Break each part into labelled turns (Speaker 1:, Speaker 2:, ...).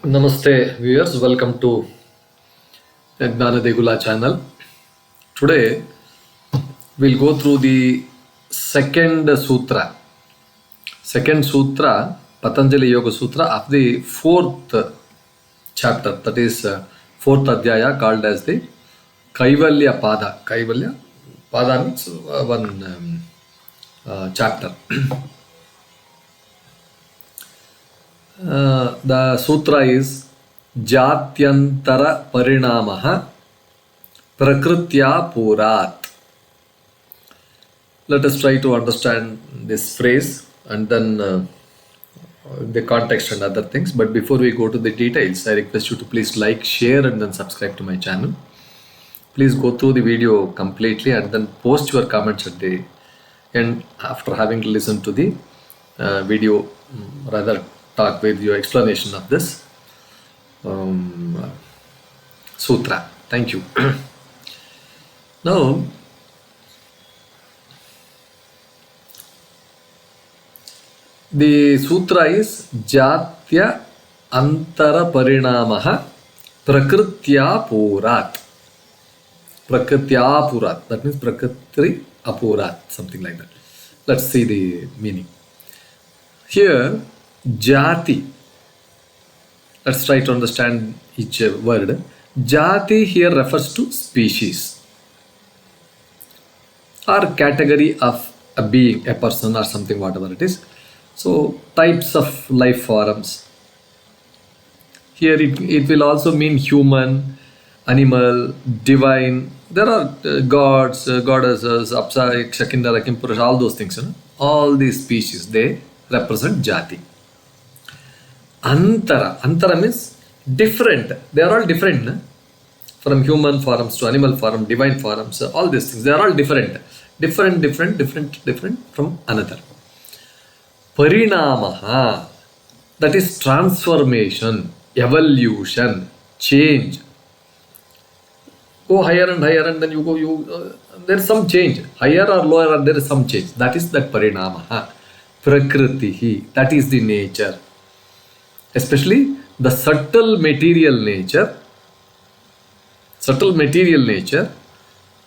Speaker 1: Namaste viewers, welcome to Gnana Degula channel. Today we'll go through the second sutra, Patanjali Yoga Sutra of the fourth chapter, that is fourth adhyaya, called as the Kaivalya Pada. Kaivalya Pada means one chapter. The sutra is jāty-antara-pariṇāmaḥ prakṛty-āpūrāt. Let us try to understand this phrase and then the context and other things. But before we go to the details, I request you to please like, share and then subscribe to my channel. Please go through the video completely and then post your comments at the end after having listened to the video, rather talk with your explanation of this sutra. Thank you. Now, the sutra is jāty-antara-pariṇāmaḥ prakṛty-āpūrāt. Prakṛty-āpūrāt. That means prakṛti-āpūrāt, something like that. Let's see the meaning. Here, jāti. Let's try to understand each word. Jāti here refers to species or category of a being, a person or something, whatever it is. So types of life forms. Here it will also mean human, animal, divine. There are gods, goddesses, apsara, shakindara, kimpurusha, all those things. All these species, they represent jāti. Antara means different. They are all different. From human forms to animal form, divine forms, all these things. They are all different. Different from another. Pariṇāmaḥ, that is transformation, evolution, change. Go higher and higher and then you go, there is some change. Higher or lower, there is some change. That is that pariṇāmaḥ. Prakriti, that is the nature. Especially the subtle material nature,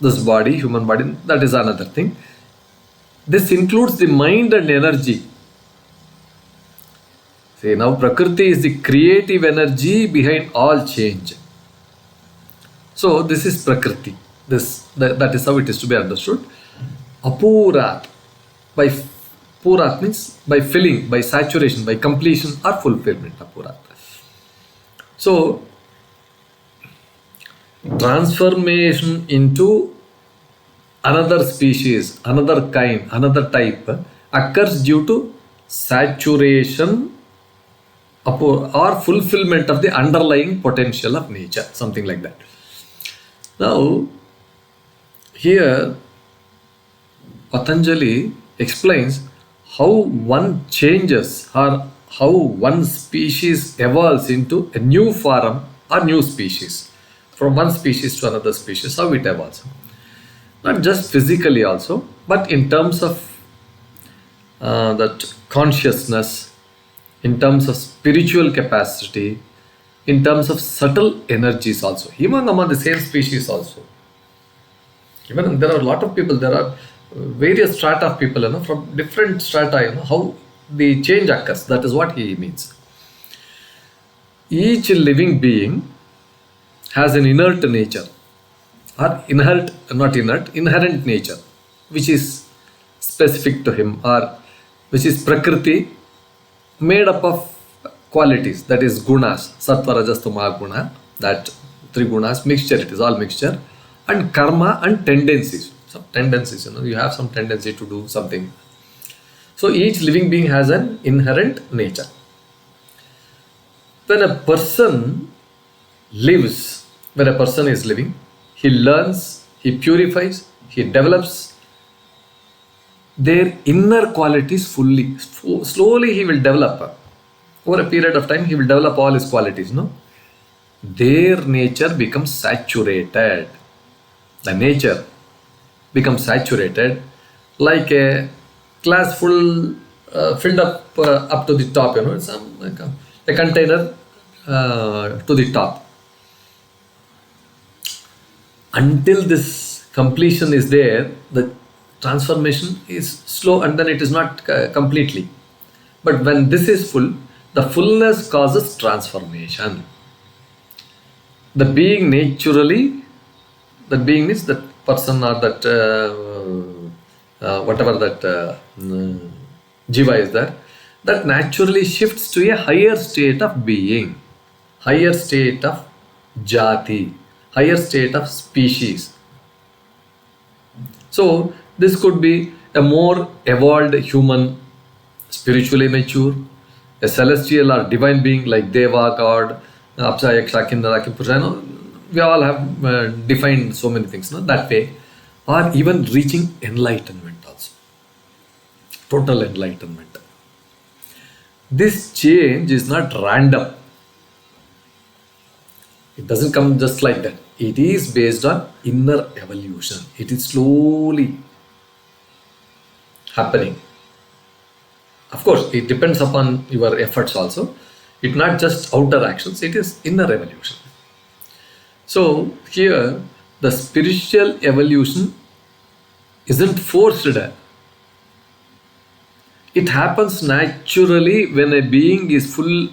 Speaker 1: this body, human body, that is another thing. This includes the mind and energy. See, now Prakriti is the creative energy behind all change. So this is Prakriti. That is how it is to be understood. Āpūrāt, by Pūrāt means by filling, by saturation, by completion or fulfillment. Āpūrāt. So, transformation into another species, another kind, another type occurs due to saturation or fulfillment of the underlying potential of nature, something like that. Now, here Patanjali explains how one changes or how one species evolves into a new form or new species. From one species to another species, how it evolves. Not just physically also, but in terms of that consciousness, in terms of spiritual capacity, in terms of subtle energies also, even among the same species also. Even there are a lot of people, there are various strata of people, from different strata, how the change occurs. That is what he means. Each living being has an inert nature, or inherent nature, which is specific to him, or which is Prakriti, made up of qualities, that is gunas, sattva, rajas, tama, guna, that three gunas, mixture, it is all mixture, and karma and tendencies. Some tendencies, you have some tendency to do something. So each living being has an inherent nature. When a person lives, when a person is living, he learns, he purifies, he develops their inner qualities fully. Slowly he will develop. Over a period of time, he will develop all his qualities. Their nature becomes saturated. The nature becomes saturated like a glass full filled up to the top, it's like a container to the top. Until this completion is there, the transformation is slow and then it is not completely. But when this is full, the fullness causes transformation. The being naturally, that being means that person or that whatever that jiva is there, that naturally shifts to a higher state of being, higher state of jāti, higher state of species. So this could be a more evolved human, spiritually mature, a celestial or divine being like Deva, God, Apsa, Yaksha, Kinnara, Kippurja. We all have defined so many things that way, or even reaching enlightenment also, total enlightenment. This change is not random. It doesn't come just like that. It is based on inner evolution. It is slowly happening. Of course, it depends upon your efforts also. It's not just outer actions, it is inner evolution. So here, the spiritual evolution isn't forced. It happens naturally when a being is fully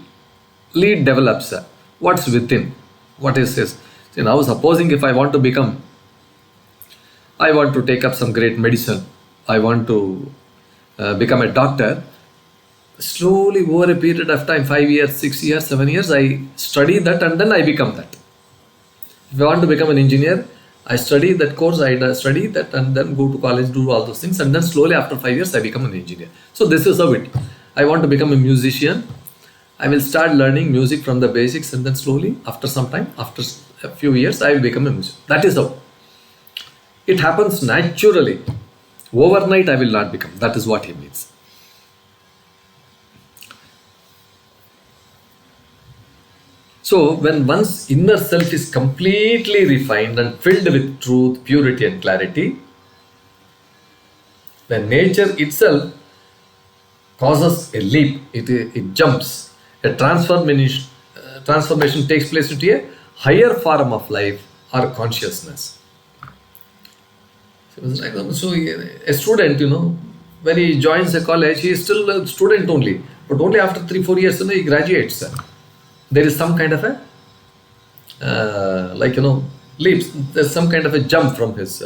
Speaker 1: develops what's within, what is this. So now supposing if I want to take up some great medicine, I want to become a doctor, slowly over a period of time, 5 years, 6 years, 7 years, I study that and then I become that. If I want to become an engineer, I study that course, I study that and then go to college, do all those things, and then slowly after 5 years I become an engineer. So this is how it. I want to become a musician, I will start learning music from the basics and then slowly after some time, after a few years, I will become a musician. That is how. It happens naturally. Overnight I will not become. That is what he means. So when one's inner self is completely refined and filled with truth, purity and clarity, when nature itself causes a leap, it jumps, a transformation takes place into a higher form of life or consciousness. So a student, when he joins a college, he is still a student only, but only after 3-4 years, he graduates. There is some kind of a leaps. There's some kind of a jump from his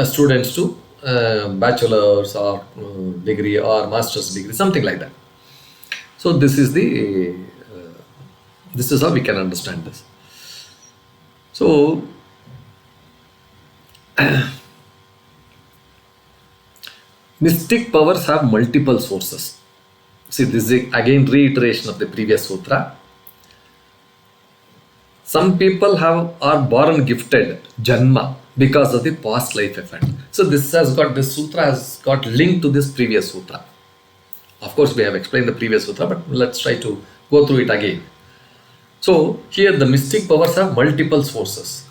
Speaker 1: students to bachelor's or degree or master's degree, something like that. So this is how we can understand this. So mystic powers have multiple sources. See, this is again reiteration of the previous sutra. Some people are born gifted, janma, because of the past life effect. So this sutra has got linked to this previous sutra. Of course, we have explained the previous sutra, but let's try to go through it again. So here the mystic powers have multiple sources.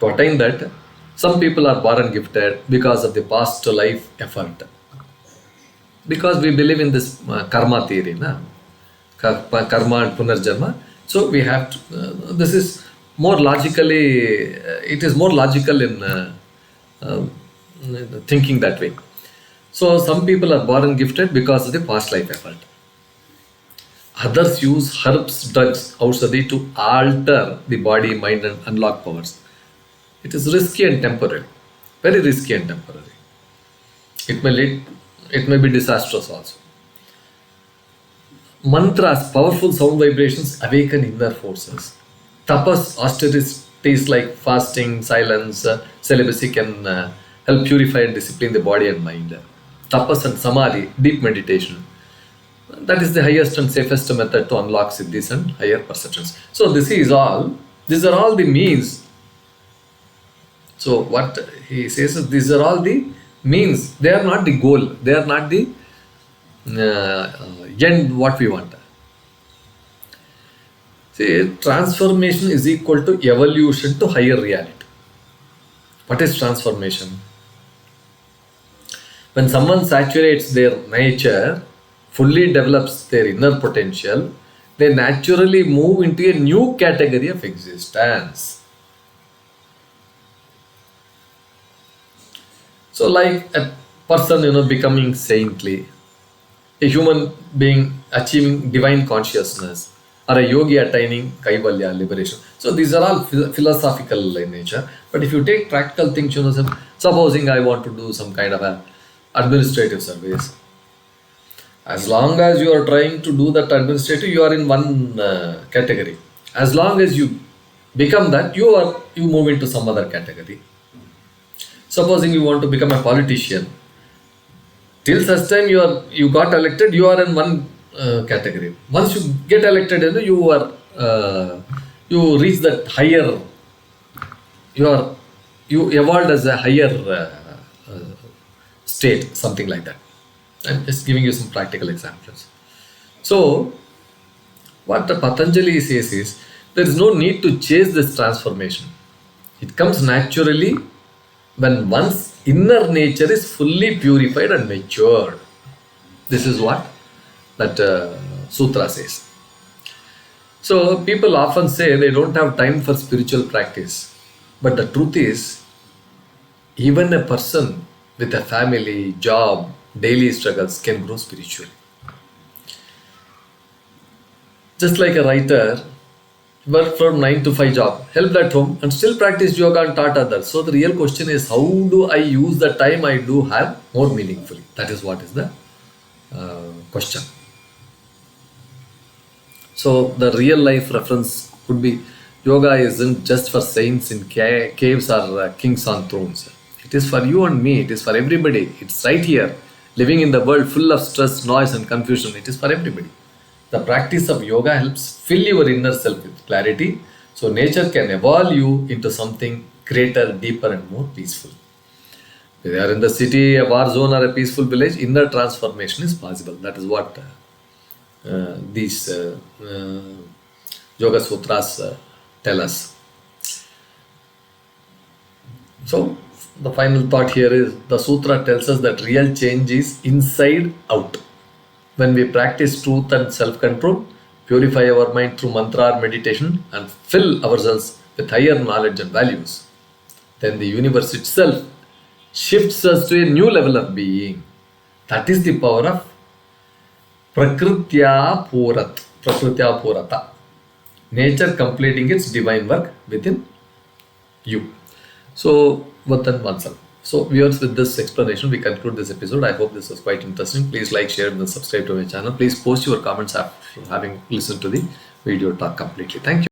Speaker 1: To attain that, some people are born gifted because of the past life effort. Because we believe in this karma theory, karma and punarjanma. So we have to, this is more logically, it is more logical in thinking that way. So some people are born gifted because of the past life effort. Others use herbs, drugs, aushadhi to alter the body, mind and unlock powers. It is risky and temporary, very risky and temporary. It may be disastrous also. Mantras, powerful sound vibrations, awaken inner forces. Tapas, austerities like fasting, silence, celibacy can help purify and discipline the body and mind. Tapas and Samadhi, deep meditation. That is the highest and safest method to unlock Siddhis and higher perceptions. So these are all the means. So what he says is these are all the means. They are not the goal. They are not the end what we want. See, transformation is equal to evolution to higher reality. What is transformation? When someone saturates their nature, fully develops their inner potential, they naturally move into a new category of existence. So like a person, becoming saintly, a human being achieving divine consciousness, or a yogi attaining kaivalya, liberation. So these are all philosophical in nature. But if you take practical things, supposing I want to do some kind of a administrative service, as long as you are trying to do that administrative, you are in one category. As long as you become that, you move into some other category. Supposing you want to become a politician, till such time you got elected, you are in one category. Once you get elected, you reach that higher. You evolved as a higher state, something like that. I'm just giving you some practical examples. So, what the Patanjali says is, there is no need to chase this transformation. It comes naturally when one's inner nature is fully purified and matured. This is what that sutra says. So, people often say they don't have time for spiritual practice. But the truth is, even a person with a family, job, daily struggles can grow spiritually. Just like a writer, work from 9 to 5 job, helped at home and still practice yoga and taught others. So the real question is, how do I use the time I do have more meaningfully? That is what is the question. So the real life reference could be, yoga isn't just for saints in caves or kings on thrones. It is for you and me. It is for everybody. It's right here. Living in the world full of stress, noise and confusion, it is for everybody. The practice of yoga helps fill your inner self with clarity, so nature can evolve you into something greater, deeper and more peaceful. If you are in the city, a war zone or a peaceful village, inner transformation is possible. That is what these Yoga Sutras tell us. So, the final thought here is, the sutra tells us that real change is inside out. When we practice truth and self-control, purify our mind through mantra or meditation, and fill ourselves with higher knowledge and values, then the universe itself shifts us to a new level of being. That is the power of prakṛty-āpūrāt, prakṛty-āpūrāt. Nature completing its divine work within you. So, within oneself. So, viewers, with this explanation, we conclude this episode. I hope this was quite interesting. Please like, share, and subscribe to my channel. Please post your comments after having listened to the video talk completely. Thank you.